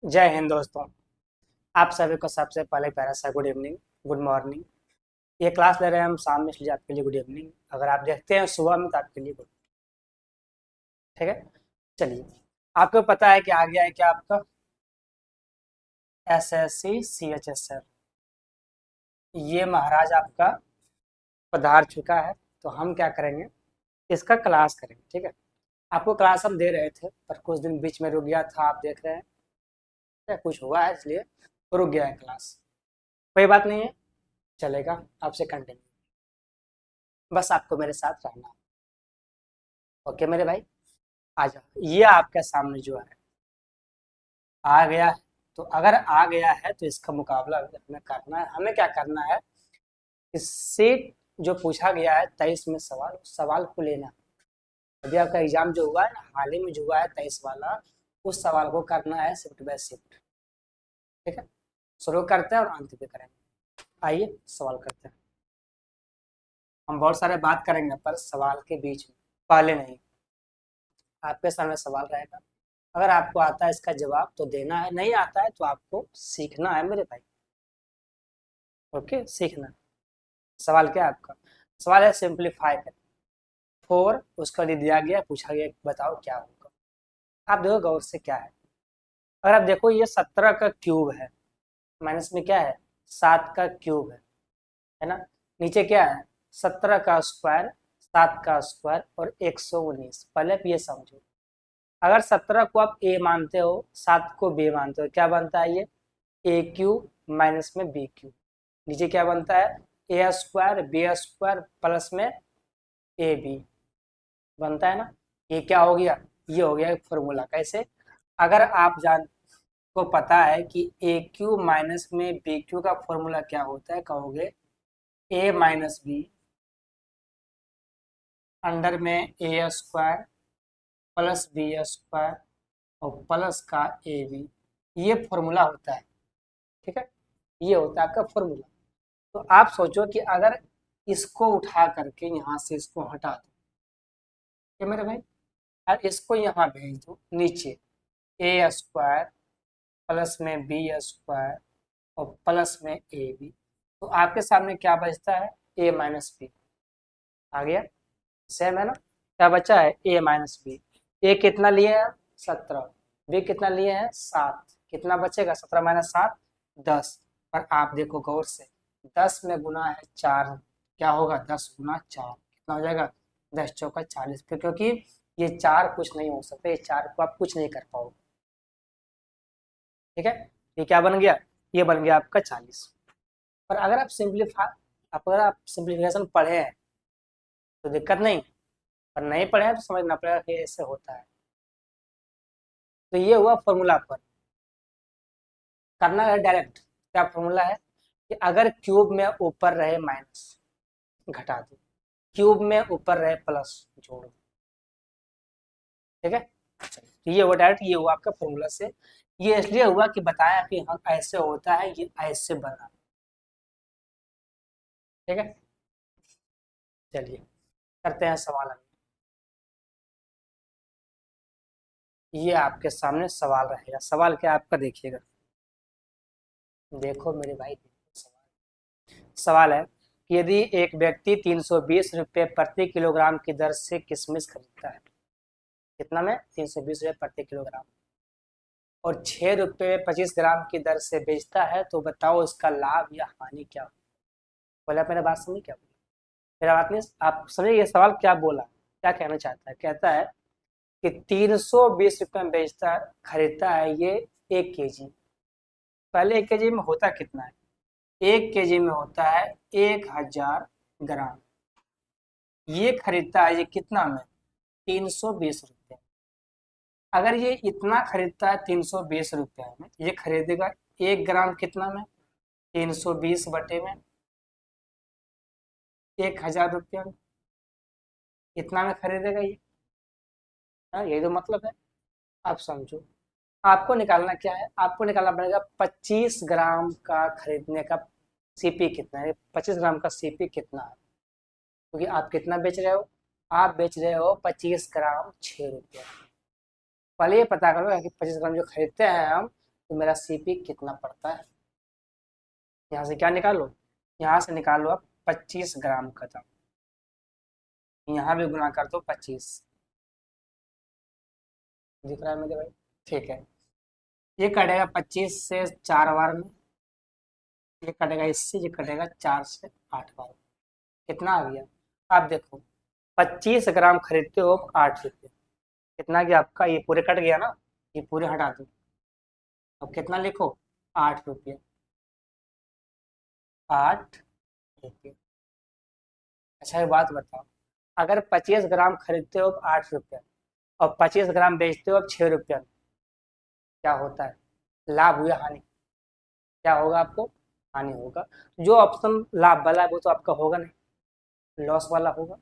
जय हिंद दोस्तों। आप सभी को सबसे पहले प्यारा सा गुड इवनिंग, गुड मॉर्निंग। ये क्लास ले रहे हैं हम शाम में, इसलिए आपके लिए गुड इवनिंग। अगर आप देखते हैं सुबह में तो आपके लिए गुड। ठीक है, चलिए। आपको पता है कि आ गया है क्या आपका SSC CHSL। ये महाराज आपका पधार चुका है। तो हम क्या करेंगे, इसका क्लास करेंगे। ठीक है, आपको क्लास हम दे रहे थे पर कुछ दिन बीच में रुक गया था, आप देख रहे हैं। क्या कुछ हुआ है इसलिए रुक गया है क्लास। कोई बात नहीं है, चलेगा। आपसे कंटिन्यू, बस आपको मेरे साथ रहना है। ओके मेरे भाई, आ जाओ। ये आपके सामने जो है आ गया है। तो अगर आ गया है तो इसका मुकाबला हमें करना है। हमें क्या करना है, इससे जो पूछा गया है 23 में सवाल, उस सवाल को लेना है। अभी आपका एग्जाम जो हुआ है ना, हाल ही में जो हुआ है 23 वाला, उस सवाल को करना है शिफ्ट बाय शिफ्ट। ठीक है, शुरू करते हैं और अंत भी करेंगे। आइए सवाल करते हैं। हम बहुत सारे बात करेंगे पर सवाल के बीच में, पहले नहीं। आपके सामने सवाल रहेगा, अगर आपको आता है इसका जवाब तो देना है, नहीं आता है तो आपको सीखना है मेरे भाई। ओके, सीखना। सवाल क्या है आपका? सवाल है सिंप्लीफाई करें। फोर उसका दे दिया गया, पूछा गया बताओ क्या होगा। आप देखो गौर से क्या है। अगर आप देखो ये 17 का क्यूब है, माइनस में क्या है, 7 का क्यूब है ना। नीचे क्या है, 17 का स्क्वायर, 7 का स्क्वायर और 119। पहले आप ये समझो, अगर 17 को आप ए मानते हो, 7 को बी मानते हो, क्या बनता है ये ए क्यूब माइनस में बी क्यूब। नीचे क्या बनता है, ए स्क्वायर बी स्क्वायर प्लस में ए बी बनता है ना। ये क्या हो गया, ये हो गया फॉर्मूला। कैसे, अगर आप जान को पता है कि ए क्यूब माइनस में बी क्यूब का फॉर्मूला क्या होता है, कहोगे ए माइनस बी अंडर में ए स्क्वायर प्लस बी स्क्वायर और प्लस का ए बी। ये फॉर्मूला होता है। ठीक है, ये होता है आपका फॉर्मूला। तो आप सोचो कि अगर इसको उठा करके यहाँ से इसको हटा दो, क्या मेरे भाई, और इसको यहाँ भेज दो नीचे, ए स्क्वायर प्लस में बी स्क्वायर और प्लस में ए बी, तो आपके सामने क्या बचता है, ए माइनस बी। आ गया, सेम है ना। क्या बचा है, ए माइनस बी। ए कितना लिए हैं, 17। बी कितना लिए हैं, 7। कितना बचेगा, 17 माइनस 7, 10। पर आप देखो गौर से, 10 में गुना है 4, क्या होगा 10 गुना 4 कितना हो जाएगा, 10 चौका 40। फिर क्योंकि ये 4 कुछ नहीं हो सकते, ये 4 को आप कुछ नहीं कर पाओगे। ठीक है, ये क्या बन गया, ये बन गया आपका 40। पर अगर आप सिंप्लीफिकेशन पढ़े हैं तो दिक्कत नहीं, पर नहीं पढ़े हैं तो समझना पड़ेगा कि ऐसे होता है। तो ये हुआ फॉर्मूला पर करना है डायरेक्ट। क्या फॉर्मूला है कि अगर क्यूब में ऊपर रहे माइनस घटा दो, क्यूब में ऊपर रहे प्लस जोड़ दो। ठीक है, तो ये हुआ डायरेक्ट, ये हुआ आपका फॉर्मूला से। ये इसलिए हुआ कि बताया कि हाँ ऐसे होता है, ये ऐसे बना। ठीक है, चलिए करते हैं सवाल। ये आपके सामने सवाल रहेगा। सवाल क्या आपका, देखिएगा, देखो मेरे भाई, सवाल है कि यदि एक व्यक्ति 320 रुपये प्रति किलोग्राम की दर से किशमिश खरीदता है, कितना में, 320 रुपये प्रति किलोग्राम, और 6 रुपये 25 ग्राम की दर से बेचता है, तो बताओ इसका लाभ या हानि क्या हो। बोले आप मेरा बात समझे, क्या बोला मेरा बात नहीं, आप समझे ये सवाल क्या बोला, क्या कहना चाहता है। कहता है कि 320 रुपये में बेचता खरीदता है ये 1 केजी। पहले 1 केजी में होता कितना है, 1 केजी में होता है 1000 ग्राम। ये खरीदता है ये कितना में, 320 रुपये। अगर ये इतना खरीदता है 320 रुपये में, ये खरीदेगा 1 ग्राम कितना में, 320 बटे में 1000 रुपया में, इतना में खरीदेगा ये। हाँ, यही तो मतलब है। आप समझो, आपको निकालना क्या है, आपको निकालना पड़ेगा 25 ग्राम का खरीदने का सीपी कितना है, 25 ग्राम का सीपी कितना है। क्योंकि आप कितना बेच रहे हो, आप बेच रहे हो 25 ग्राम 6 रुपये। पहले ये पता करो कि 25 ग्राम जो खरीदते हैं हम, तो मेरा सीपी कितना पड़ता है। यहाँ से क्या निकालो, यहाँ से निकालो आप 25 ग्राम का दाम, यहाँ भी गुना कर दो 25। दिख रहा है मेरे भाई, ठीक है। ये कटेगा 25 से 4 बार में, ये कटेगा इससे, ये कटेगा 4 से 8 बार में। कितना आ गया, आप देखो 25 ग्राम खरीदते हो 8 रुपये, कितना गया आपका, ये पूरे कट गया ना, ये पूरे हटा दो। अब कितना लिखो, 8 रुपये, 8 रुपये। अच्छा ये बात बताओ, अगर 25 ग्राम खरीदते हो 8 रुपये और 25 ग्राम बेचते हो अब 6 रुपये, क्या होता है, लाभ हुआ हानि, क्या होगा आपको, हानि होगा। जो ऑप्शन लाभ वाला है वो तो आपका होगा नहीं, लॉस वाला होगा।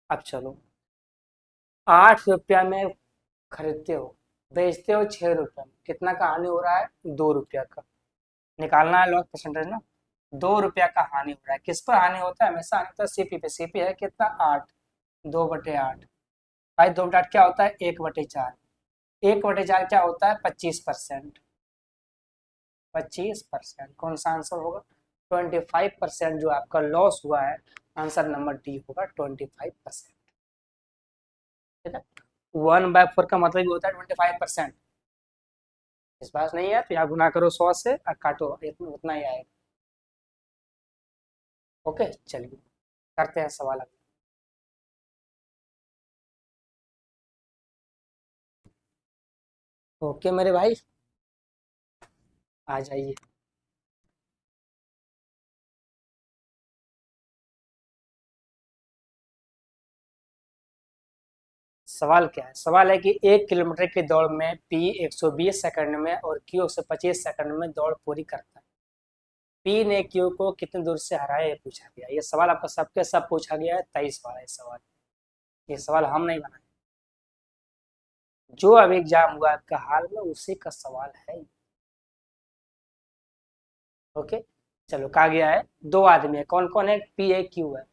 अब चलो, 8 रुपया में खरीदते हो, बेचते हो 6 रुपये में, कितना का हानि हो रहा है, 2 रुपया का। निकालना है लॉस परसेंटेज ना, 2 रुपया का हानि हो रहा है। किस पर हानि होता है, हमेशा हानि होता है सीपी पे। सीपी है कितना, 8, 2/8। भाई 2/8 क्या होता है, 1/4। 1/4 क्या होता है, 25%। 25%, कौन सा आंसर होगा, 25% जो आपका लॉस हुआ है, आंसर नंबर डी होगा 25%। ठीक है, 1/4 का मतलब भी होता है 25%। इस बात नहीं है तो यहाँ गुना करो 100 से और काटो, उतना ही आएगा। ओके चलिए करते हैं सवाल अगला। ओके मेरे भाई, आ जाइए। सवाल क्या है, सवाल है कि 1 किलोमीटर की दौड़ में पी 120 सेकंड में और क्यू 125 सेकंड में दौड़ पूरी करता है। पी ने क्यू को कितनी दूर से हराया, ये पूछा गया। ये सवाल आपका सबके सब पूछा गया है, 23 बार है सवाल। ये सवाल हम नहीं बनाए, जो अभी एग्जाम हुआ आपका हाल में उसी का सवाल है। ओके चलो, कहा गया है 2 आदमी है, कौन कौन है, पी है क्यू है।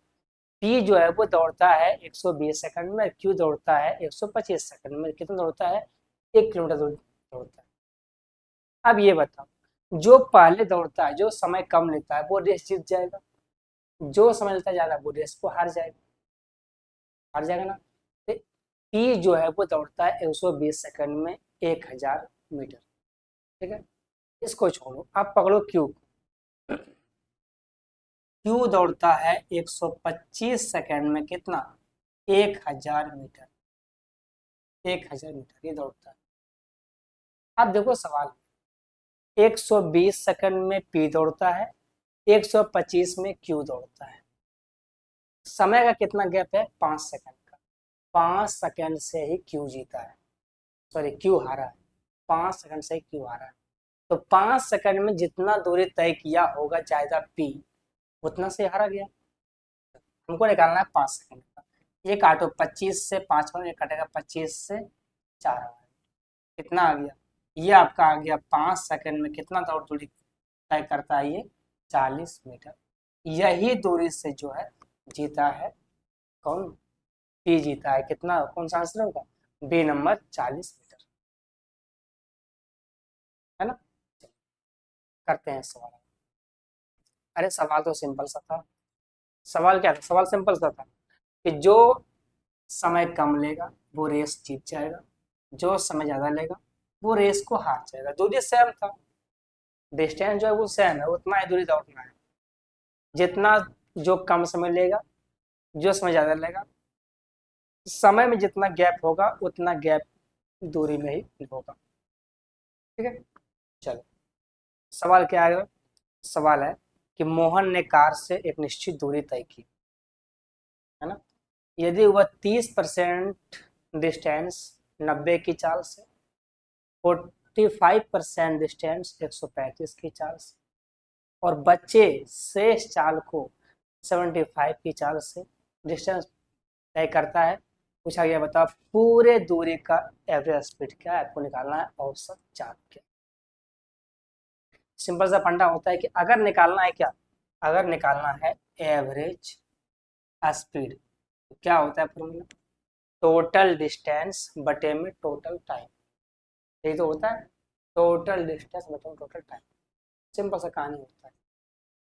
पी जो है वो दौड़ता है 120 सेकंड में, क्यू दौड़ता है 125 सेकंड में। कितना दौड़ता है, 1 किलोमीटर दौड़ता है। अब ये बताओ, जो पहले दौड़ता है, जो समय कम लेता है वो रेस जीत जाएगा, जो समय लेता है ज्यादा वो रेस को हार जाएगा, हार जाएगा ना। तो पी जो है वो दौड़ता है 120 सेकंड में 1000 मीटर। ठीक है, इसको छोड़ो, आप पकड़ो क्यू। क्यू दौड़ता है 125 सेकंड में कितना, 1000 मीटर। 1000 मीटर ये दौड़ता है। अब देखो सवाल, 120 सेकंड में पी दौड़ता है, 125 में क्यू दौड़ता है। समय का कितना गैप है, 5 सेकंड का। 5 सेकंड से ही क्यू जीता है, सॉरी क्यू हारा है। 5 सेकंड से ही क्यू हारा है। तो 5 सेकंड में जितना दूरी तय किया होगा ज्यादा पी, उतना से हारा गया। हमको निकालना है 5 सेकंड का। ये काटो, 25 से 5 में ये कटेगा, 25 से 4 कितना आ गया, ये आपका आ गया 5 सेकंड में कितना दौड़ दूरी तय करता है, ये 40 मीटर। यही दूरी से जो है जीता है कौन, पी जीता है। कितना, कौन सा आंसर होगा, बी नंबर 40 मीटर, है ना। करते हैं सवाल। अरे सवाल तो सिंपल सा था। सवाल क्या था, सवाल सिंपल सा था कि जो समय कम लेगा वो रेस जीत जाएगा, जो समय ज्यादा लेगा वो रेस को हार जाएगा। दूरी सेम था, डिस्टेंस जो है वो सेम है, उतना ही दूरी दौड़ना है। जितना, जो कम समय लेगा, जो समय ज्यादा लेगा, समय में जितना गैप होगा उतना गैप दूरी में ही होगा। ठीक है चलो, सवाल क्या है, सवाल है कि मोहन ने कार से एक निश्चित दूरी तय की, है ना। यदि वह 30% डिस्टेंस 90 की चाल से, 45% डिस्टेंस 135 की चाल से और बच्चे शेष चाल को 75 की चाल से डिस्टेंस तय करता है, पूछा गया बताओ पूरे दूरी का एवरेज स्पीड क्या है, आपको निकालना है औसत चाल क्या। सिंपल सा फंडा होता है कि अगर निकालना है क्या, अगर निकालना है एवरेज स्पीड, तो क्या होता है फॉर्मूला, टोटल डिस्टेंस बटे में टोटल टाइम, यही तो होता है। टोटल डिस्टेंस बताओ टोटल टाइम। सिंपल सा कहानी होता है।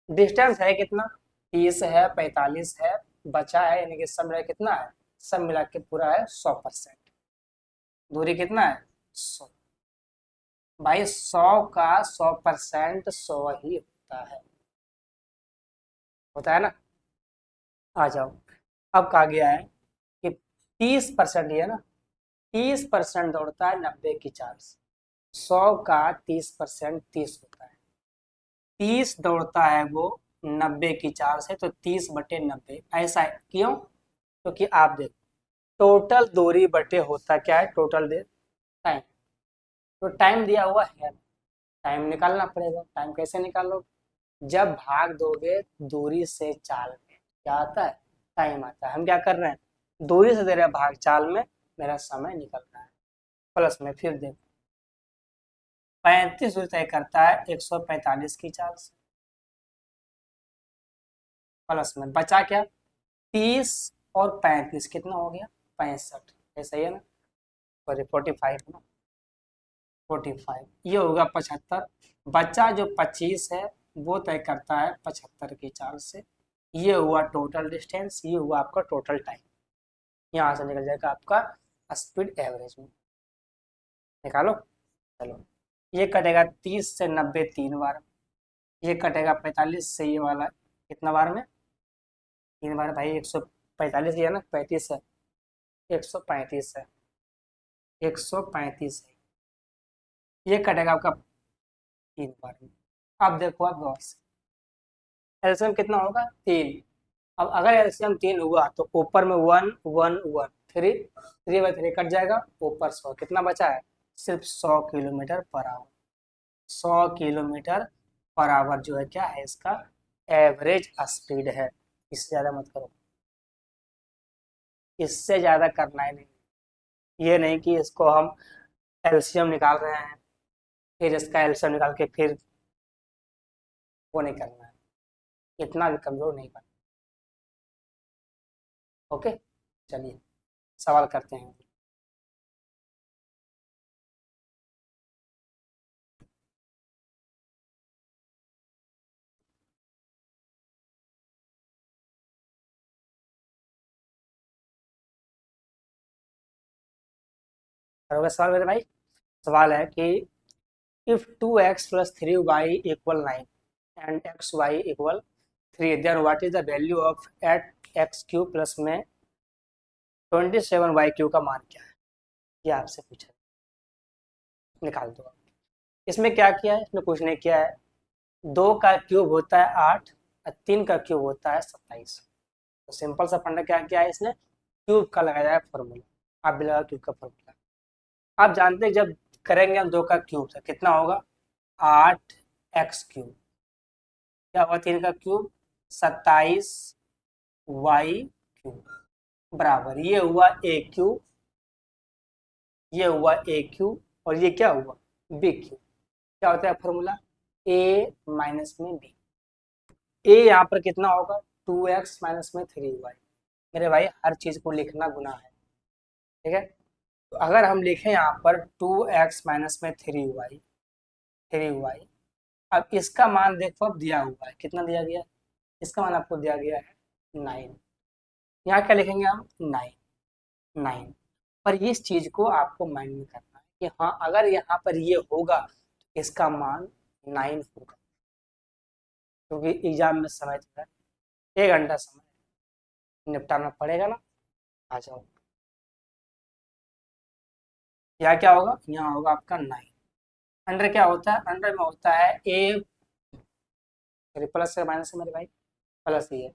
डिस्टेंस है कितना, 30 है, 45 है, बचा है, यानी कि सब मिला के कितना है, सब मिला के पूरा है 100%। दूरी कितना है, 100। भाई 100 का 100% 100 ही होता है ना। आ जाओ, अब कहा गया है कि 30% ये है ना, 30% दौड़ता है 90 की चाल से। 100 का 30% 30 होता है, 30 दौड़ता है वो 90 की चाल से, तो 30/90 ऐसा है। क्यों? क्योंकि आप देखो, टोटल दूरी बटे होता क्या है, टोटल दे टाइम। तो टाइम दिया हुआ है, टाइम निकालना पड़ेगा। टाइम कैसे निकालो, जब भाग दोगे दूरी से चाल में, क्या आता है, टाइम आता है। हम क्या कर रहे हैं, दूरी से दे रहे हैं भाग चाल में, मेरा समय निकल रहा है। प्लस में फिर देखो, 35 दूरी तय करता है 145 की चाल से। प्लस में बचा क्या, 30 और 35 कितना हो गया, 65। ऐसा ही है ना, सॉरी 45 ना, 45 ये होगा 75। बचा जो 25 है वो तय करता है 75 की चाल से। ये हुआ टोटल डिस्टेंस, ये हुआ आपका टोटल टाइम। यहाँ से निकल जाएगा आपका स्पीड एवरेज में। निकालो, चलो। ये कटेगा 30 से 90 3 बार, ये कटेगा 45 से ये वाला कितना बार में, 3 बार। भाई 145 है ना, 35 है, 135 है, 135 है, ये कटेगा आपका 3 बार में। अब देखो आप गौर से, एलसीएम कितना होगा, 3। अब अगर एलसीएम 3 हुआ तो ऊपर में 1 1 1 3, 3/3 कट जाएगा, ऊपर 100 कितना बचा है, सिर्फ 100 kilometre per hour. 100 kilometre per hour जो है क्या है, इसका एवरेज स्पीड है। इससे ज़्यादा मत करो, इससे ज़्यादा करना ही नहीं। ये नहीं कि इसको हम एलसीएम निकाल रहे हैं, फिर इसका एलसीएम निकाल के फिर वो नहीं करना है, इतना भी कमज़ोर नहीं बनना। ओके, चलिए सवाल करते हैं। करोगे सवाल मेरे भाई? सवाल है कि if 2x plus 3y equal 9 and xy equal 3, then what is the value of at x cube plus में 27y cube का मान क्या है, ये आपसे पूछा। निकाल दो। इसमें क्या किया है, इसमें कुछ नहीं किया है। 2 का क्यूब होता है 8 और 3 का क्यूब होता है 27। तो सिंपल सा फंडा क्या किया है इसने, क्यूब का लगाया है फॉर्मूला। आप भी लगा क्यूब का फॉर्मूला। आप जानते हैं जब करेंगे हम 2 का क्यूब तो कितना होगा, 8x क्यूब। क्या हुआ, 3 का क्यूब 27y क्यूब बराबर, ये हुआ ए क्यूब, ये हुआ ए क्यूब, और ये क्या हुआ, बी क्यूब। क्या होता है फॉर्मूला, ए माइनस में बी। ए यहाँ पर कितना होगा, 2x माइनस में 3y। मेरे भाई हर चीज को लिखना गुनाह है, ठीक है। तो अगर हम लिखें यहाँ पर 2x माइनस में 3y, अब इसका मान देखो, अब दिया हुआ है कितना दिया गया है, इसका मान आपको दिया गया है 9। यहाँ क्या लिखेंगे हम, 9 9। पर इस चीज को आपको माइंड में करना है कि हाँ अगर यहाँ पर ये होगा तो इसका मान 9 होगा, क्योंकि एग्जाम में समय जो है 1 घंटा समय निपटाना पड़ेगा ना। आ जाओ, यहाँ क्या होगा, यहाँ होगा आपका 9। अंडर क्या होता है, अंडर में होता है ए, प्लस से माइनस है मेरे भाई, प्लस ही है।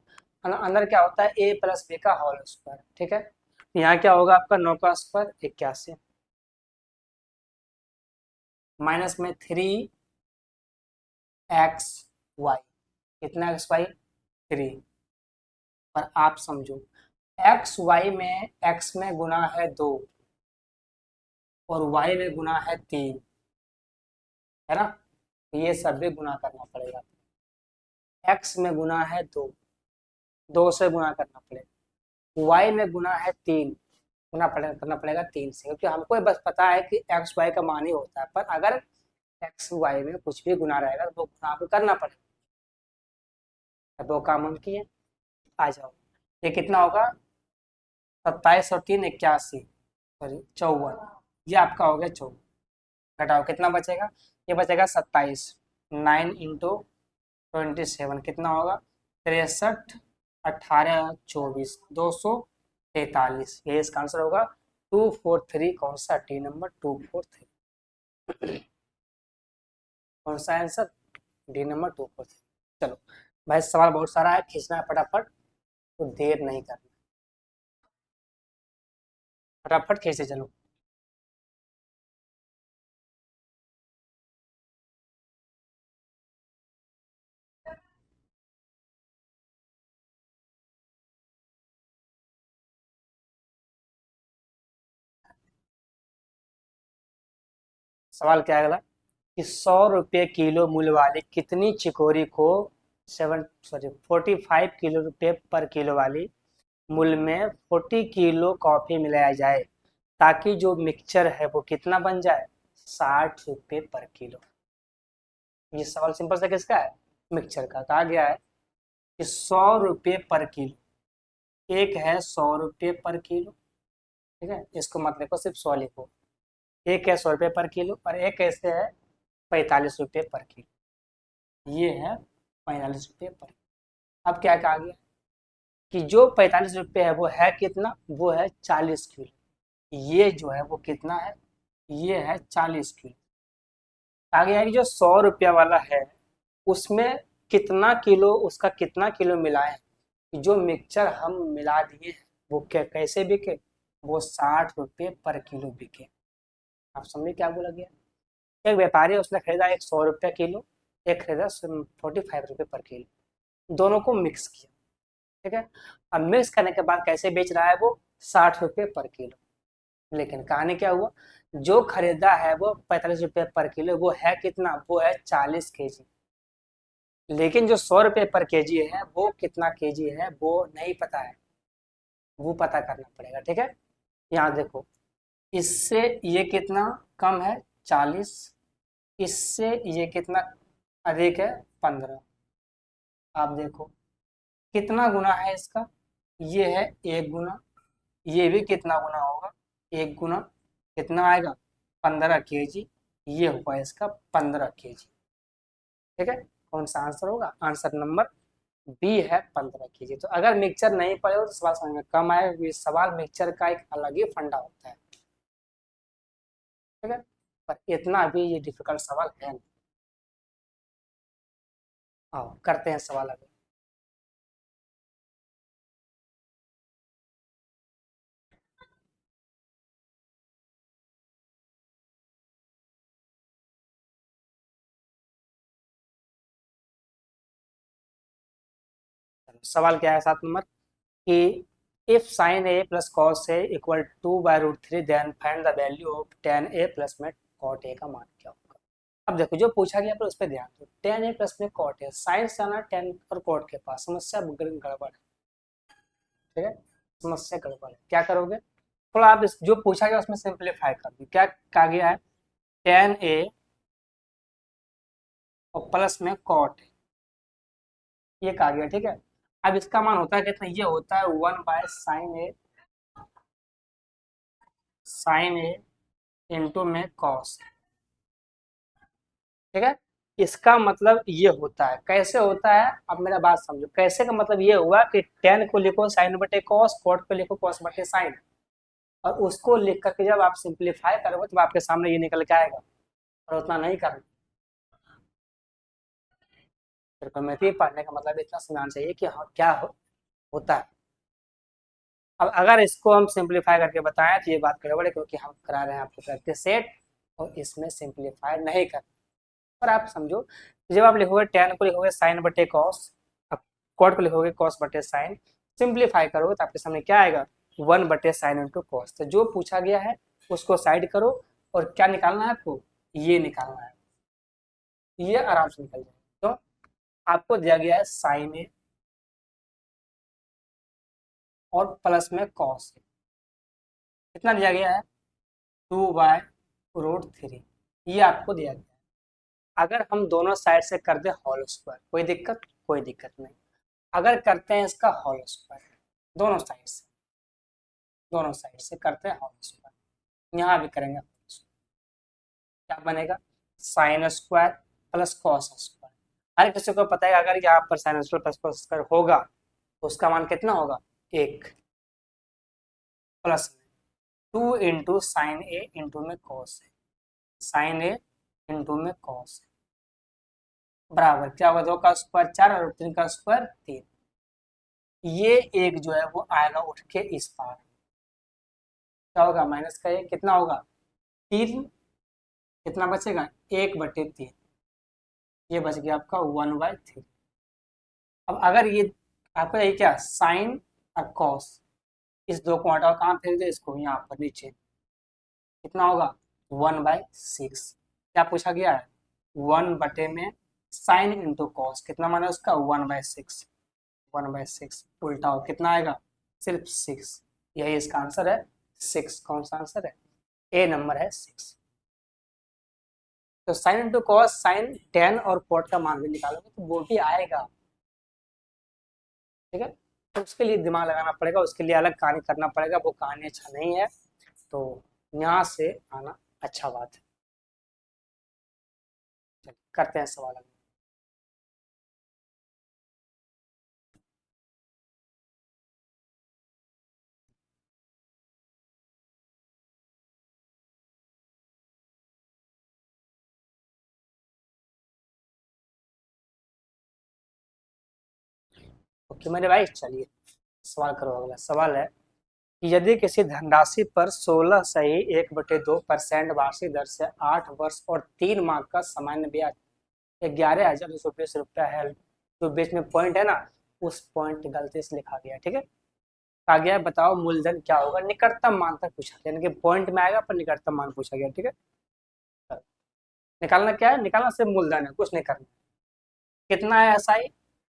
अंदर क्या होता है, ए प्लस बी का होल स्क्वायर, ठीक है। यहाँ क्या होगा आपका 9 का स्क्वायर 81, माइनस में 3xy, कितना xy 3। पर आप समझो, xy में x में गुना है 2 और y में गुना है 3, है ना। तो ये सब भी गुना करना पड़ेगा। x में गुना है 2, 2 से गुना करना पड़ेगा। y में गुना है 3, गुना करना पड़ेगा 3 से, क्योंकि हमको बस पता है कि एक्स वाई का मान ही होता है। पर अगर एक्स वाई में कुछ भी गुना रहेगा तो वो गुना आपको करना पड़ेगा। अब वो काम हम किए। आ जाओ, ये कितना होगा? 27 और 3 81, सॉरी 54। ये आपका हो गया 54। घटाओ कितना बचेगा? ये बचेगा 27। 9 × 27 कितना होगा? 63, 18, 24, 243। ये इसका आंसर होगा 243। कौन सा? T number 243। कौन सा आंसर? D number 243। चलो भाई, सवाल बहुत सारा है, खींचना है फटाफट, तो देर नहीं करना, फटाफट खींचे चलो। सवाल क्या है अगला? कि 100 रुपये किलो मूल्य वाली कितनी चिकोरी को 45 किलो रुपये पर किलो वाली मूल्य में 40 किलो कॉफी मिलाया जाए ताकि जो मिक्सचर है वो कितना बन जाए? 60 रुपये पर किलो। ये सवाल सिंपल सा किसका है? मिक्सचर का। कहा गया है कि 100 रुपये पर किलो, एक है 100 रुपये पर किलो, ठीक है, इसको मत लिखो, सिर्फ 100 लिखो। एक है 100 रुपये पर किलो और एक ऐसे है 45 रुपये पर किलो। ये है 45 रुपये पर। अब क्या कहा गया कि जो 45 रुपये है वो है कितना? वो है 40 किलो। ये जो है वो कितना है? ये है 40 किलो। कहा गया है कि जो 100 रुपया वाला है उसमें कितना किलो, उसका कितना किलो मिलाएं कि जो मिक्सचर हम मिला दिए हैं वो क्या कैसे बिके? वो 60 रुपये पर किलो बिके। आप समझे क्या बोला गया? एक व्यापारी है, उसने खरीदा एक 100 रुपया किलो, एक खरीदा 45 रुपये पर किलो, दोनों को मिक्स किया, ठीक है। अब मिक्स करने के बाद कैसे बेच रहा है वो? 60 रुपये पर किलो। लेकिन कहानी क्या हुआ? जो खरीदा है वो 45 रुपये पर किलो, वो है कितना? वो है 40 kg। लेकिन जो 100 रुपये पर केजी है वो कितना केजी है वो नहीं पता है, वो पता करना पड़ेगा, ठीक है। यहाँ देखो, इससे ये कितना कम है? 40। इससे ये कितना अधिक है? 15। आप देखो कितना गुना है इसका? ये है 1 गुना। ये भी कितना गुना होगा? 1 गुना। कितना आएगा? 15 kg। ये हुआ इसका 15 kg, ठीक है। कौन सा आंसर होगा? आंसर नंबर बी है 15 kg। तो अगर मिक्सचर नहीं पड़े हो तो सवाल समझ में कम आए, ये सवाल मिक्सचर का एक अलग ही फंडा होता है, ठीक है। पर इतना भी ये डिफिकल्ट सवाल है नहीं। आओ करते हैं सवाल अभी। सवाल क्या है 7 नंबर? कि if sine A plus cos A equal 2/√3 then find the value of tan A plus में कॉट ए का मान क्या होगा? अब देखो जो पूछा गया पर उस पर ध्यान दो। टेन ए प्लस में कॉट ए, साइन से आना टेन और कॉट के पास, समस्या गड़बड़ है, ठीक है। समस्या गड़बड़ है, क्या करोगे? थोड़ा आप जो पूछा गया उसमें सिंप्लीफाई कर दो। क्या कहा गया है? टेन ए और प्लस में कॉट ए, ये कहा गया, ठीक है। अब इसका मान होता है कितना? ये होता है 1/sin A, sign A into में कॉस, ठीक है। इसका मतलब ये होता है, कैसे होता है? अब मेरा बात समझो, कैसे का मतलब ये हुआ कि टेन को लिखो साइन बटे कॉस, कॉट को लिखो कॉस बटे साइन, और उसको लिख करके जब आप सिंप्लीफाई करोगे तो आपके सामने ये निकल के आएगा। और उतना नहीं करना, त्रिकोणमिति पढ़ने का मतलब इतना समझना चाहिए कि हाँ क्या होता है। अब अगर इसको हम सिंप्लीफाई करके बताएं तो ये बात गड़बड़ है, क्योंकि हम करा रहे हैं आपको प्रैक्टिस सेट और इसमें सिंप्लीफाई नहीं कर। पर आप समझो, जब आप लिखोगे टेन को लिखोगे साइन बटे कॉस, अब कॉट को लिखोगे कॉस बटे साइन, सिंप्लीफाई करोगे तो आपके सामने क्या आएगा? 1/sin into cos. तो जो पूछा गया है उसको साइड करो और क्या निकालना है आपको? ये निकालना है, ये आराम से निकल जाएगा। तो आपको दिया गया है साइन ए और प्लस में कॉस ए, कितना दिया गया है? 2/√3, ये आपको दिया गया है। अगर हम दोनों साइड से कर दे होल स्क्वायर, कोई दिक्कत नहीं। अगर करते हैं इसका होल स्क्वायर, दोनों साइड से करते हैं होल स्क्वायर, यहाँ भी करेंगे होल स्क्वायर, क्या बनेगा? Sine square plus cos square. हर किसी को पता है अगर यहाँ पर sine square plus cos square होगा तो उसका मान कितना होगा? 1 plus 2 into sine A into में कॉस है, साइन ए इंटू में कॉस है, बराबर क्या होगा? 2 का स्क्वायर 4 और 3 का स्क्वायर 3। ये एक जो है वो आएगा उठ के इस पार, क्या होगा? माइनस का ये कितना होगा? 3। कितना बचेगा? 1/3। ये बच गया आपका 1/3। अब अगर ये आपका ये क्या साइन और कॉस, इस दो को हटाओ, कहाँ फेंक दे इसको? यहाँ पर नीचे। कितना होगा? 1/6। क्या पूछा गया है? 1/में साइन इंटू कॉस, कितना माना उसका? 1/6। 1/6 उल्टा हो कितना आएगा? सिर्फ 6। यही इसका आंसर है 6। कौन सा आंसर है? ए नंबर है 6। तो sine into cos, sine tan और कोट का मान भी निकालोगे तो वो भी आएगा, ठीक है। तो उसके लिए दिमाग लगाना पड़ेगा, उसके लिए अलग कहानी करना पड़ेगा, वो कहानी अच्छा नहीं है, तो यहाँ से आना अच्छा बात है। चलिए करते हैं सवाल अगला। ओके मेरे भाई, चलिए सवाल करो। अगला सवाल है कि यदि किसी धनराशि पर 16.1/2% वार्षिक दर से 8 वर्ष और 3 माह का सामान्य ब्याज 11,220 रुपया है, जो बीच में पॉइंट है ना, उस पॉइंट गलती से लिखा गया, ठीक है। कहा गया है बताओ मूलधन क्या होगा? निकटतम मान तक पूछा गया, यानी कि पॉइंट में आएगा पर निकटतम मान पूछा गया, ठीक है। निकालना क्या है? निकालना सिर्फ मूलधन है, कुछ नहीं करना। कितना है ऐसा ही?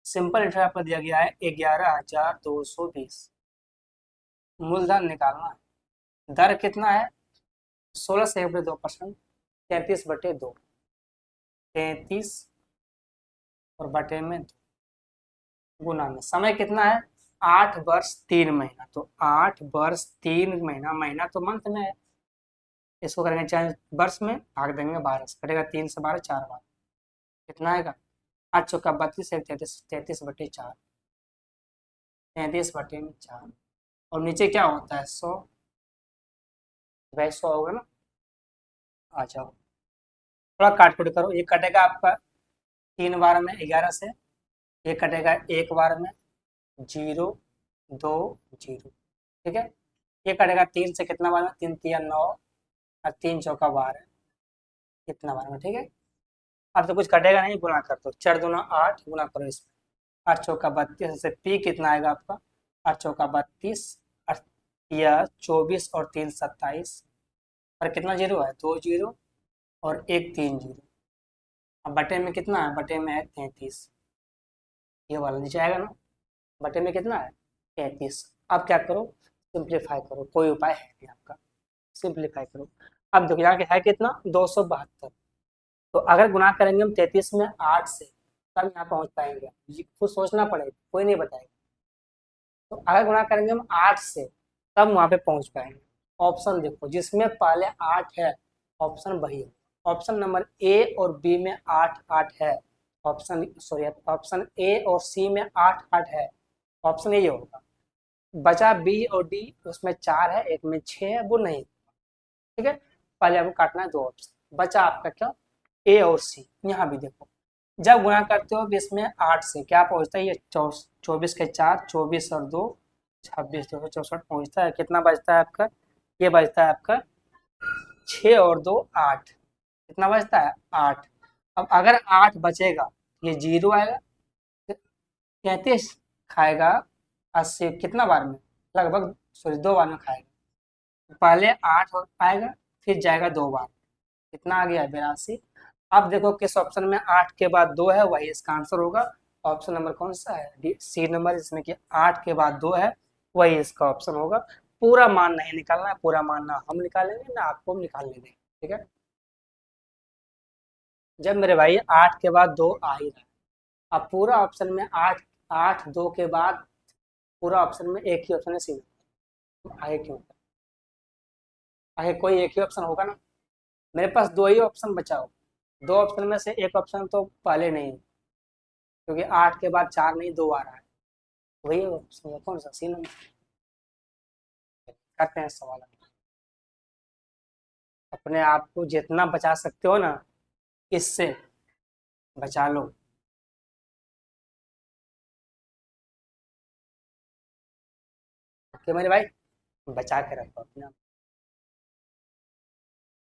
सिंपल इंटरेस्ट आपको दिया गया है 11,220। मूलधन निकालना है। दर कितना है? 16.2%, 33/2, 33 और बटे में 2, गुना में समय कितना है? 8 वर्ष 3 महीना, तो 8 वर्ष 3 महीना, महीना तो मंथ में है, इसको करेंगे चाहे वर्ष में, भाग देंगे 12 से, कटेगा 3 से 12 4 बार, कितना आएगा? 8 चौका 32, 33, 33/4, 33/4। और नीचे क्या होता है? 100, भाई 100 होगा ना। आ जाओ, थोड़ा काट कुट करो। ये कटेगा आपका 3 बार में 11 से, ये कटेगा 1 बार में 0 2 0, ठीक है। ये कटेगा 3 से, कितना बार में? 3 3 9 और 3 चौका 12, कितना बार में, ठीक है। अब तो कुछ कटेगा नहीं, गुना कर दो, 4 दूना 8, गुना करो इसमें, 8 चौका 32 से पी कितना आएगा आपका? 8 चौका 32, या 24 और 3 27, और कितना जीरो है? 2 जीरो और 1 3 जीरो। अब बटे में कितना है? बटे में है 33, ये वाला नीचे आएगा ना। बटे में कितना है? 33। अब क्या करो? सिंप्लीफाई करो, कोई उपाय है नहीं आपका, सिंप्लीफाई करो। अब देखो यहाँ के है कितना? 272। तो अगर गुना करेंगे हम 33 में 8 से, तब यहाँ पहुंच पाएंगे, ये खुद सोचना पड़ेगा, कोई नहीं बताएगा। तो अगर गुना करेंगे हम 8 से, तब वहां पे पहुंच पाएंगे। ऑप्शन देखो, जिसमें पहले 8 है ऑप्शन वही है। ऑप्शन नंबर ए और बी में 8 8 है, ऑप्शन ए और सी में 8 8 है, ऑप्शन ये होगा। बचा बी और डी, उसमें 4 है, एक में 6 है, वो नहीं, ठीक है। पहले आपको काटना है 2 ऑप्शन, बचा आपका क्या? ए और सी। यहाँ भी देखो, जब गुणा करते हो इसमें 8 से क्या पहुंचता है? ये 24 के 4, 24 और 2 26, 264 पहुंचता है। कितना बचता है आपका? ये बचता है आपका 6 और 2 8, कितना बचता है? 8। अब अगर 8 बचेगा, ये 0 आएगा, 33 खाएगा 80, कितना बार में? लगभग सॉरी 2 बार में खाएगा। पहले 8 आएगा, फिर जाएगा 2 बार, कितना आ गया? 82। अब देखो किस ऑप्शन में 8 के बाद 2 है, वही इसका आंसर होगा। ऑप्शन नंबर कौन सा है? सी नंबर, जिसमें कि 8 के बाद 2 है, वही इसका ऑप्शन होगा। पूरा मान नहीं निकालना है, पूरा मान ना हम निकालेंगे ना आपको हम निकालने देंगे, ठीक है। जब मेरे भाई 8 के बाद 2 आ ही रहा है, अब पूरा ऑप्शन में 8, 8 2 के बाद पूरा ऑप्शन में एक ही ऑप्शन है सी। आगे क्यों? आगे कोई एक ही ऑप्शन होगा ना, मेरे पास दो ही ऑप्शन बचा हो, दो ऑप्शन में से एक ऑप्शन तो पहले नहीं है, क्योंकि 8 के बाद 4 नहीं 2 आ रहा है, वही ऑप्शन है, कौन सा सी नंबर। करते हैं सवाल। अपने आप को जितना बचा सकते हो ना, इससे बचा लो। ओके मेरे भाई, बचा के रखो अपने आप।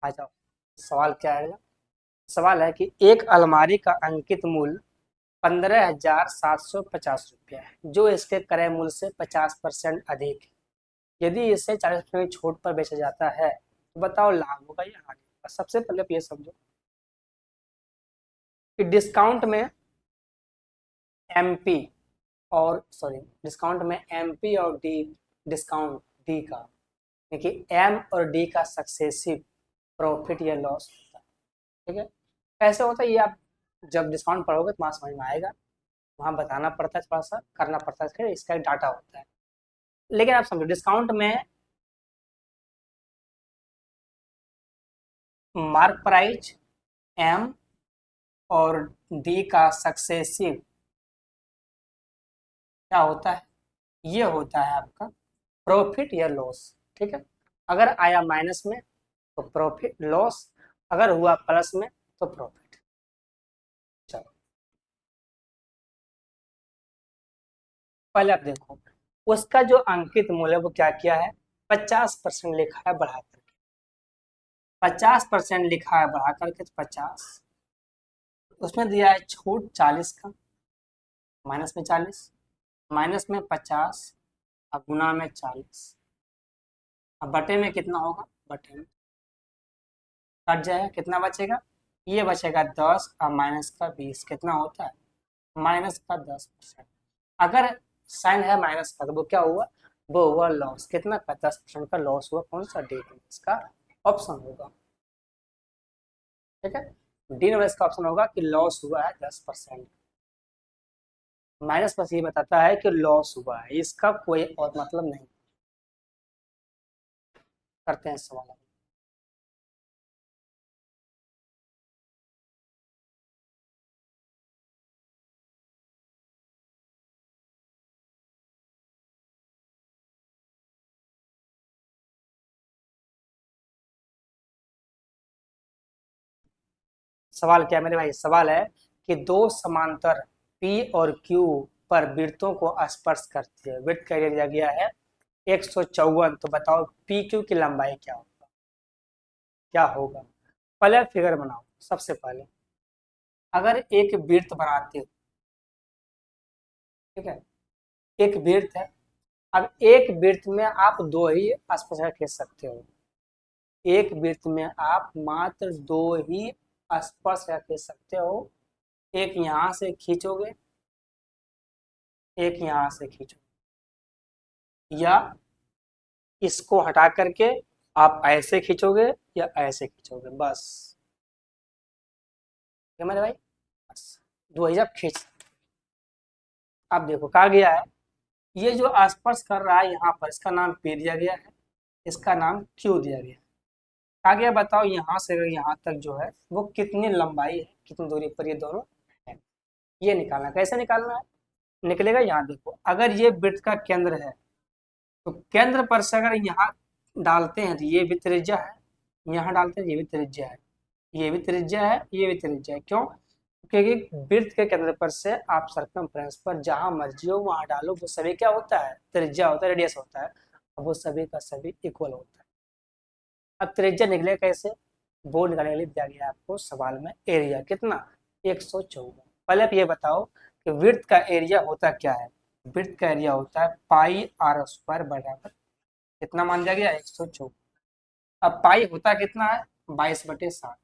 आ जाओ, सवाल क्या है? सवाल है कि एक अलमारी का अंकित मूल्य 15,750 रुपया है, जो इसके क्रय मूल्य से 50% अधिक है। यदि इसे 40% छूट पर बेचा जाता है तो बताओ लाभ होगा या हानि होगा। सबसे पहले आप ये समझो कि डिस्काउंट में एमपी और सॉरी डिस्काउंट में एमपी और डी, डिस्काउंट डी का, देखिए एम और डी का सक्सेसिव प्रॉफिट या लॉस होता है। ठीक है, कैसे होता है ये आप जब डिस्काउंट पढ़ोगे तो वहाँ समझ में आएगा, वहाँ बताना पड़ता है, थोड़ा सा करना पड़ता है, फिर इसका एक डाटा होता है। लेकिन आप समझो डिस्काउंट में मार्क प्राइस एम और डी का सक्सेसिव क्या होता है, ये होता है आपका प्रॉफिट या लॉस। ठीक है, अगर आया माइनस में तो प्रॉफिट लॉस, अगर हुआ प्लस में तो प्रॉफिट। चलो पहले आप देखो, उसका जो अंकित मूल्य है वो क्या किया है, 50% लिखा है बढ़ा करके, 50% लिखा है बढ़ा करके 50, उसमें दिया है छूट 40 का, माइनस में 40, माइनस में 50, अब गुना में 40, अब बटे में कितना होगा, बटे में कट जाएगा, कितना बचेगा, ये बचेगा 10 और माइनस का 20 कितना होता है, माइनस का 10%। अगर साइन है माइनस का तो वो क्या हुआ, वो हुआ लॉस, कितना का 10% का लॉस हुआ, कौन सा डी नंबर इसका ऑप्शन होगा। ठीक है, डी नंबर इसका ऑप्शन होगा कि लॉस हुआ है 10%। माइनस बस ये बताता है कि लॉस हुआ है, इसका कोई और मतलब नहीं। करते हैं सवाल। सवाल क्या है मेरे भाई, सवाल है कि दो समांतर P और Q पर वृत्तों को स्पर्श करती है, वृत्त का एरिया दिया गया है 154, तो बताओ पी क्यू की लंबाई क्या होगा, क्या होगा। पहले फिगर बनाओ, सबसे पहले अगर एक वृत्त बनाते हो, ठीक है, एक वृत्त है, अब एक वृत्त में आप दो ही स्पर्शरेखा खींच सकते हो, एक वृत्त में आप मात्र दो ही स्पर्शरेखा खींच सकते हो, एक यहाँ से खींचोगे, एक यहाँ से खींचोगे, या इसको हटा करके आप ऐसे खींचोगे या ऐसे खींचोगे, बस। क्या मेरे भाई, बस दो ही आप खींच। अब देखो कहा गया है, ये जो स्पर्श कर रहा है यहाँ पर, इसका नाम P दिया गया है, इसका नाम Q दिया गया है। कहा गया बताओ यहाँ से यहाँ तक जो है वो कितनी लंबाई है, कितनी दूरी पर ये दोनों है, ये निकालना। कैसे निकालना है, निकलेगा यहाँ देखो, अगर ये वृत्त का केंद्र है तो केंद्र पर से अगर यहाँ डालते हैं तो ये भी त्रिज्या है, यहाँ डालते हैं ये भी त्रिज्या है, ये भी त्रिज्या है, ये भी त्रिज्या है। क्यों? क्योंकि वृत्त के केंद्र पर से आप सर्कमफ्रेंस पर जहां मर्जी हो वहां डालो, वो सभी क्या होता है, त्रिज्या होता है, रेडियस होता है, अब वो सभी का सभी इक्वल होता है। अब त्रिज्या निकले कैसे, वो निकालने के लिए दिया गया आपको सवाल में एरिया कितना, 154। पहले आप ये बताओ कि वृत्त का एरिया होता क्या है, वृत्त का एरिया होता है पाई आर स्क्वायर बराबर कितना मान दिया गया, 154। अब पाई होता कितना है, 22/7,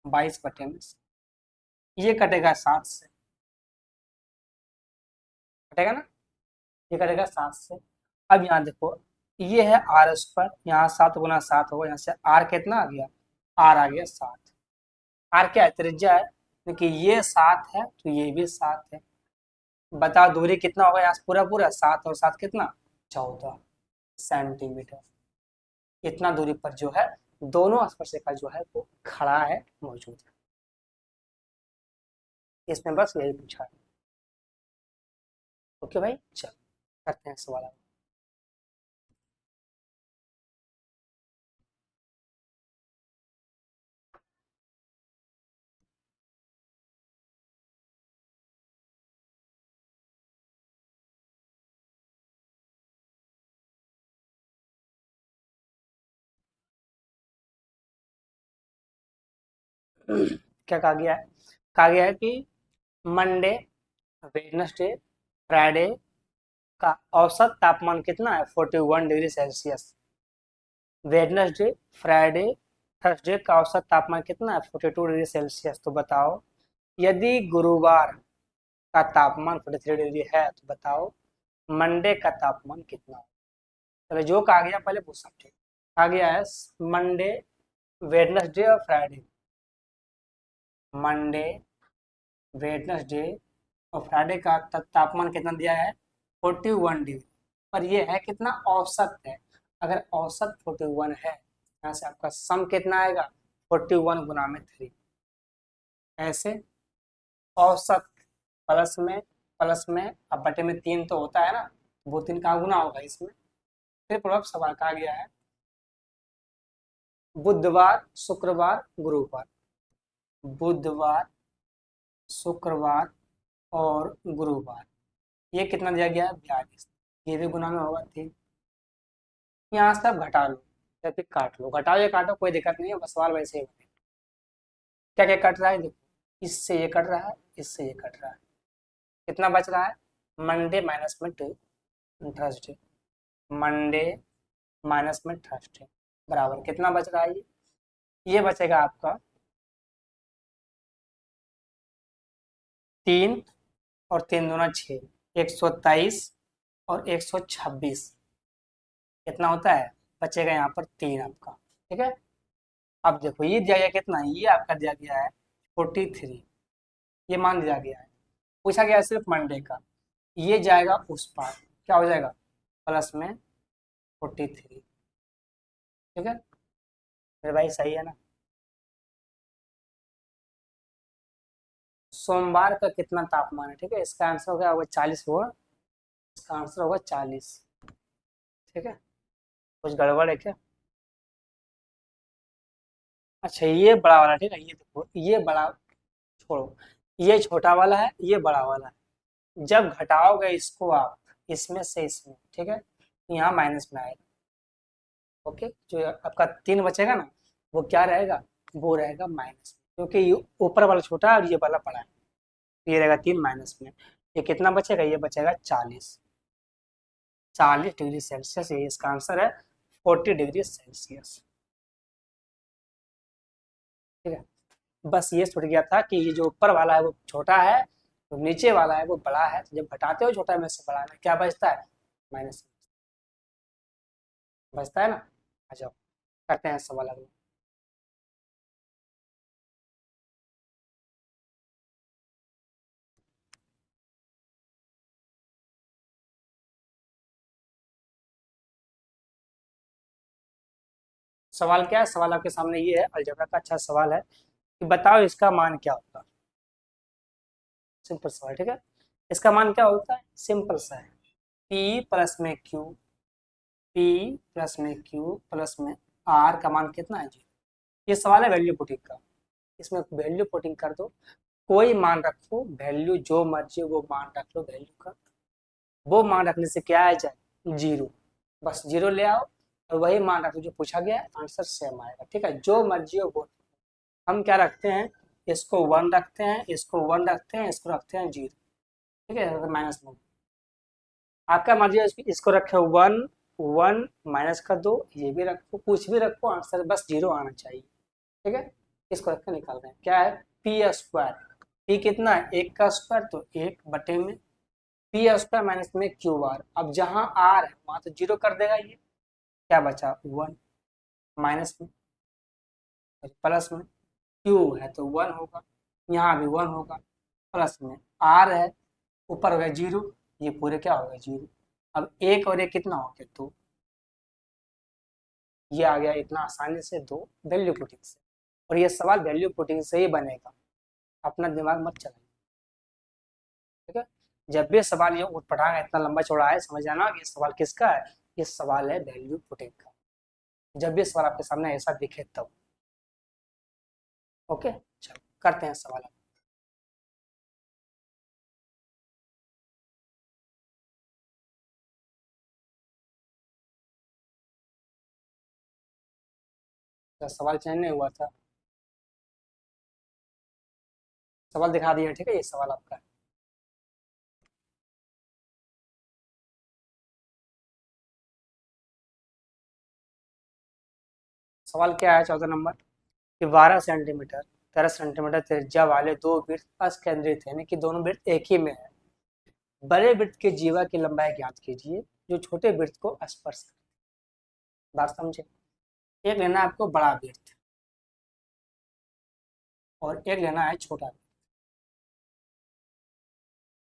22 में से ये कटेगा 7 से, कटेगा ना, ये कटेगा 7 से। अब यहाँ देखो, ये है आर स्क्वायर, यहाँ 7 गुना 7 होगा, यहाँ से आर कितना आ गया आर आ गया 7। आर क्या है? त्रिज्या है, क्योंकि ये 7 है तो ये भी 7 है। बताओ दूरी कितना होगा यहाँ से? पूरा पूरा 7 और 7 कितना? 14 सेंटीमीटर। इतना दूरी पर जो है दोनों स्पर्शिका जो है वो खड़ा है, मौजूद है। इसमें बस यही पूछा है। ओके भाई, चलो करते हैं सवाल। क्या कहा गया है? कहा गया है कि मंडे, वेडनेसडे, फ्राइडे का औसत तापमान कितना है? 41 degree Celsius. Wednesday, Friday, Thursday का औसत तापमान कितना है? 42 डिग्री सेल्सियस। तो बताओ, यदि गुरुवार का तापमान 43 डिग्री है तो बताओ मंडे का तापमान कितना हो? चलो, जो कहा गया पहले पूछ सकते हैं। कहा गया है मंडे, वेडनेसडे और फ्राइडे। मंडे, वेडनेसडे और फ्राइडे का तापमान कितना दिया है? 41 डिग्री। पर ये है कितना? औसत है। अगर औसत 41 है, यहाँ से आपका सम कितना आएगा? 41 गुना में 3। ऐसे औसत प्लस में अब बटे में 3 तो होता है ना, वो 3 का गुना होगा इसमें। फिर पूर्वक सवाल कहा गया है बुधवार, शुक्रवार, गुरुवार। बुधवार, शुक्रवार और गुरुवार, ये कितना दिया गया है? 42। ये भी गुना में होगा 3। यहाँ से आप घटा लो या फिर काट लो, घटाओ या काटो कोई दिक्कत नहीं है, बस सवाल वैसे ही बने। क्या क्या कट रहा है देखो, इससे ये कट रहा है, इससे ये कट रहा है। कितना बच रहा है? मंडे माइनस में थर्सडे, मंडे माइनस में थर्सडे बराबर कितना बच रहा है? ये बचेगा आपका 3 और 3 दूना 6, 123 और 126 कितना होता है? बचेगा यहाँ पर 3 आपका। ठीक है, अब देखो ये दिया गया कितना, ये आपका दिया गया है 43, ये मान दिया गया है। पूछा गया है सिर्फ मंडे का, ये जाएगा उस पार, क्या हो जाएगा? प्लस में 43। ठीक है मेरे भाई, सही है ना? सोमवार का कितना तापमान है? ठीक है, इसका आंसर होगा 40 होगा, इसका आंसर होगा 40। ठीक है, कुछ गड़बड़ है क्या? अच्छा, ये बड़ा वाला, ठीक है, ये देखो, ये बड़ा छोड़ो, ये छोटा वाला है, ये बड़ा वाला है। जब घटाओगे इसको आप इसमें से इसमें, ठीक है, तो यहाँ माइनस में आएगा। ओके, जो आपका 3 बचेगा ना, वो क्या रहेगा? वो रहेगा माइनस में, क्योंकि ये ऊपर वाला छोटा है और ये वाला बड़ा है। तो ये रहेगा 3 माइनस में। ये कितना बचेगा? ये बचेगा 40। 40 डिग्री सेल्सियस, ये इसका आंसर है, 40 डिग्री सेल्सियस। ठीक है, बस ये छूट गया था कि ये जो ऊपर वाला है वो छोटा है, तो नीचे वाला है वो बड़ा है। तो जब घटाते हो छोटा में से बड़ा में, क्या बचता है? माइनस बचता है ना। आ जाओ करते हैं सवाल अगला। सवाल क्या है? सवाल आपके सामने ये है, अलजेब्रा का अच्छा सवाल है कि बताओ इसका मान क्या होगा। सिंपल सवाल, ठीक है। इसका मान क्या होता है? सिंपल सा है, पी प्लस में क्यू, पी प्लस में क्यू प्लस में आर का मान कितना है जी? ये सवाल है वैल्यू पुटिंग का। इसमें वैल्यू पुटिंग कर दो, कोई मान रखो, वैल्यू जो मर्जी वो मान रख लो वैल्यू का। वो मान रखने से क्या आ जाए? 0। बस 0 ले आओ और वही मान रखो जो पूछा गया है, आंसर सेम आएगा। ठीक है, जो मर्जी हो वो। हम क्या रखते हैं? इसको 1 रखते हैं, इसको 1 रखते हैं, इसको रखते हैं 0। ठीक है, माइनस में आपका मर्जी है, इसको रखे 1, 1 माइनस कर दो, ये भी रखो, कुछ भी रखो, आंसर बस 0 आना चाहिए। ठीक है, इसको रख के निकाल रहे हैं, क्या है? P square. पी कितना है? 1 का स्क्वायर, तो 1 बटे में पी स्क्वायर माइनस में क्यू आर। अब जहां आर है वहां तो 0 कर देगा, ये क्या बचा? 1 माइनस में प्लस में क्यू है तो 1 होगा, यहाँ भी 1 होगा, प्लस में आर है, ऊपर हो गया 0, ये पूरे क्या हो गए 0। अब एक और एक कितना हो गया 2, ये आ गया इतना आसानी से 2 वैल्यू पुटिंग से। और ये सवाल वैल्यू पुटिंग से ही बनेगा, अपना दिमाग मत चलाइए, ठीक है। जब भी सवाल ये उठपटांग इतना लंबा चौड़ा है, समझ जाना ये सवाल किसका है, ये सवाल है वैल्यू पुटिंग का। जब भी सवाल आपके सामने ऐसा दिखे तब। ओके, चलो करते हैं सवाल। तो सवाल चेंज नहीं हुआ था, सवाल दिखा दिया, ठीक है, ये सवाल आपका है। सवाल क्या है 14 नंबर, कि 12 सेंटीमीटर 13 सेंटीमीटर त्रिज्या वाले दो वृत्त असकेंद्रित है, यानी कि दोनों वृत्त एक ही में है। बड़े वृत्त के जीवा की लंबाई ज्ञात कीजिए जो छोटे वृत्त को स्पर्श करे। बात समझे, एक लेना है आपको बड़ा वृत्त और एक लेना है छोटा वृत्त।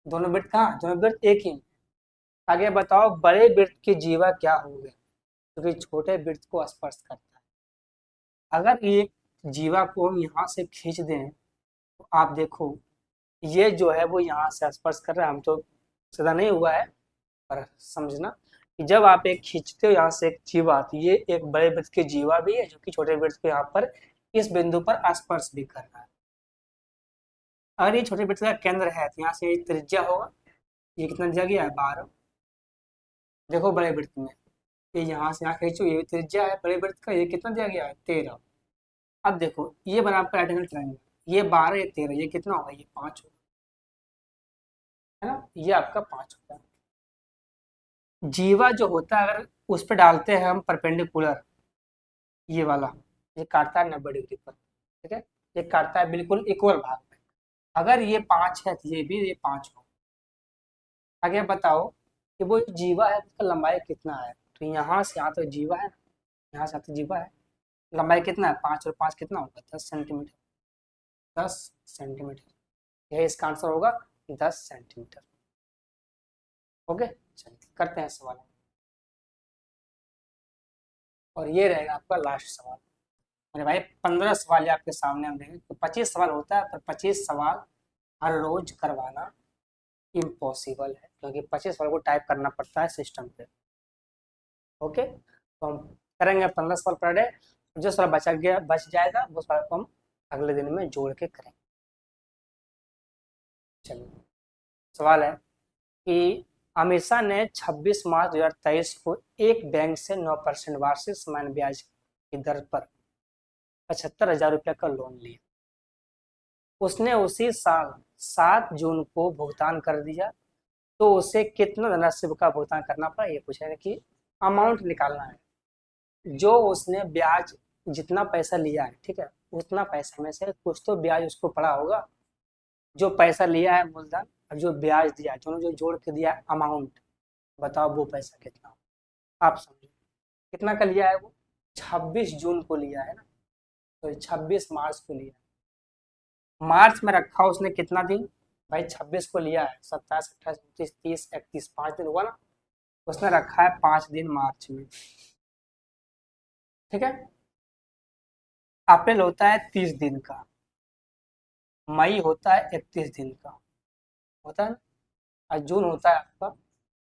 दोनों वृत्त कहाँ, दोनों वृत्त एक ही में। आगे बताओ बड़े वृत्त की जीवा क्या होगी, क्योंकि छोटे वृत्त को स्पर्श करता है। अगर ये जीवा को हम यहाँ से खींच दें तो आप देखो ये जो है वो यहाँ से स्पर्श कर रहा है, हम तो सीधा नहीं हुआ है, पर समझना कि जब आप एक खींचते हो यहाँ से एक जीवा, तो ये एक बड़े वृत्त की जीवा भी है जो कि छोटे वृत्त को यहाँ पर इस बिंदु पर स्पर्श भी कर रहा है। अगर ये छोटे वृत्त का केंद्र है तो यहाँ से त्रिज्या होगा, ये कितना दिया गया है 12। देखो बड़े वृत्त में ये यहाँ से यहाँ खींचो, ये त्रिज्या है बड़े वृत्त का, ये कितना दिया गया है 13। अब देखो ये बना आपका राइट एंगल ट्रायंगल, ये 12 ये 13, ये कितना होगा, ये 5 होगा, है ना, ये आपका 5 होगा। जीवा जो होता है अगर उस पर डालते हैं हम परपेंडिकुलर, ये वाला, ये काटता है 90 डिग्री पर, ठीक है, ये काटता है बिल्कुल इक्वल भाग में। अगर ये 5 है तो ये भी ये 5 हो। आगे बताओ कि वो जो जीवा है उसका लंबाई कितना है, तो यहाँ से यहाँ तो जीवा है, यहाँ से यहाँ तो जीवा है, लंबाई कितना है 5 और 5 कितना होगा 10 सेंटीमीटर, 10 सेंटीमीटर, यही इसका आंसर होगा 10 सेंटीमीटर। ओके, चलिए करते हैं सवाल, और ये रहेगा आपका लास्ट सवाल। मेरे भाई 15 सवाल ये आपके सामने हम देंगे, तो 25 सवाल होता है, पर 25 सवाल हर रोज करवाना इम्पॉसिबल है, क्योंकि 25 सवाल को टाइप करना पड़ता है सिस्टम पे। ओके, तो हम करेंगे 15 सवाल पर डे, जो सवाल बचा गया बच जाएगा वो सवाल को हम अगले दिन में जोड़ के करेंगे। चलिए, सवाल है कि अमीषा ने 26 मार्च 2023 को एक बैंक से 9% वार्षिक सामान्य ब्याज की दर पर 75,000 रुपये का लोन लिया। उसने उसी साल 7 जून को भुगतान कर दिया, तो उसे कितना धनराशि का भुगतान करना पड़ा, ये पूछेगा कि अमाउंट निकालना है। जो उसने ब्याज जितना पैसा लिया है, ठीक है, उतना पैसा में से कुछ तो ब्याज उसको पड़ा होगा। जो पैसा लिया है मूलधन और जो ब्याज दिया, दोनों जो जोड़ के दिया अमाउंट, बताओ वो पैसा कितना हो। आप समझो कितना का लिया है वो, 26 जून को लिया है ना, तो 26 मार्च को लिया, मार्च में रखा उसने कितना दिन, भाई 26 को लिया है, 27 28 29 30 31 5 दिन हुआ ना, उसने रखा है 5 दिन मार्च में, ठीक है। अप्रैल होता है 30 दिन का, मई होता है 31 दिन का, होता है ना, और जून होता है आपका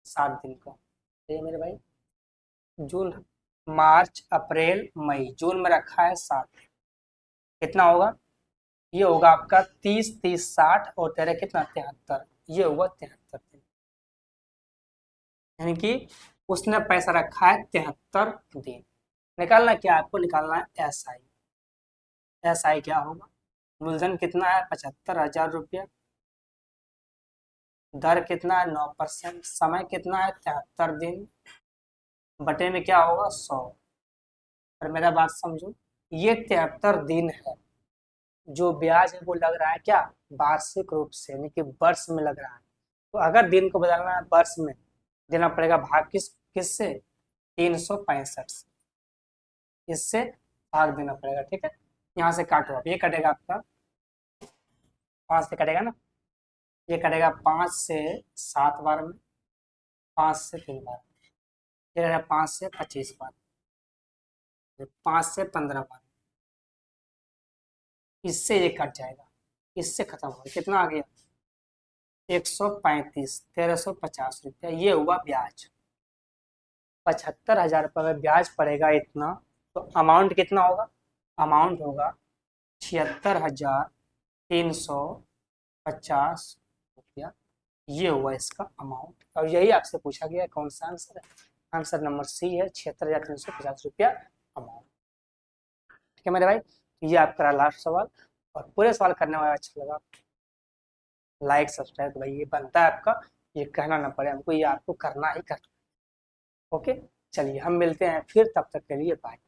7 दिन का। ये मेरे भाई जून, मार्च अप्रैल मई, जून में रखा है 7, कितना होगा, ये होगा आपका 30 30 60 और 13 कितना 73, ये होगा 73 दिन, यानी कि उसने पैसा रखा है 73 दिन। निकालना क्या आपको, निकालना है एस आई। एस आई क्या होगा, मूलधन कितना है 75,000 रुपया, दर कितना है 9%, समय कितना है 73 दिन, बटे में क्या होगा 100। और मेरा बात समझो, ये 73 दिन है, जो ब्याज है वो लग रहा है क्या, वार्षिक रूप से, यानी कि वर्ष में लग रहा है। तो अगर दिन को बदलना है वर्ष में, देना पड़ेगा भाग किससे, 365 से, इससे भाग देना पड़ेगा, ठीक है। यहाँ से काटो, आप ये कटेगा आपका 5 से कटेगा ना, ये कटेगा 5 से 7 बार में, 5 से 3 बार, ये कटेगा 5 से 25 बार, 5 से 15 बार, इससे ये कट जाएगा, इससे खत्म हो गया। कितना आ गया? 135, 1350 रुपया। ये हुआ ब्याज। 75,000 रुपये में ब्याज पड़ेगा इतना, तो अमाउंट कितना होगा? अमाउंट होगा 76,350 रुपया। ये हुआ इसका अमाउंट, और यही आपसे पूछा गया है। कौन सा आंसर है? आंसर नंबर सी है, 76,350 रुपया अमाउंट। ठीक है मेरे भाई, ये आपका रहा लास्ट सवाल। और पूरे सवाल करने वाला अच्छा लगा, लाइक सब्सक्राइब, भाई ये बनता है आपका, ये कहना ना पड़े हमको, ये आपको करना ही करना। ओके, चलिए हम मिलते हैं फिर, तब तक के लिए बाय।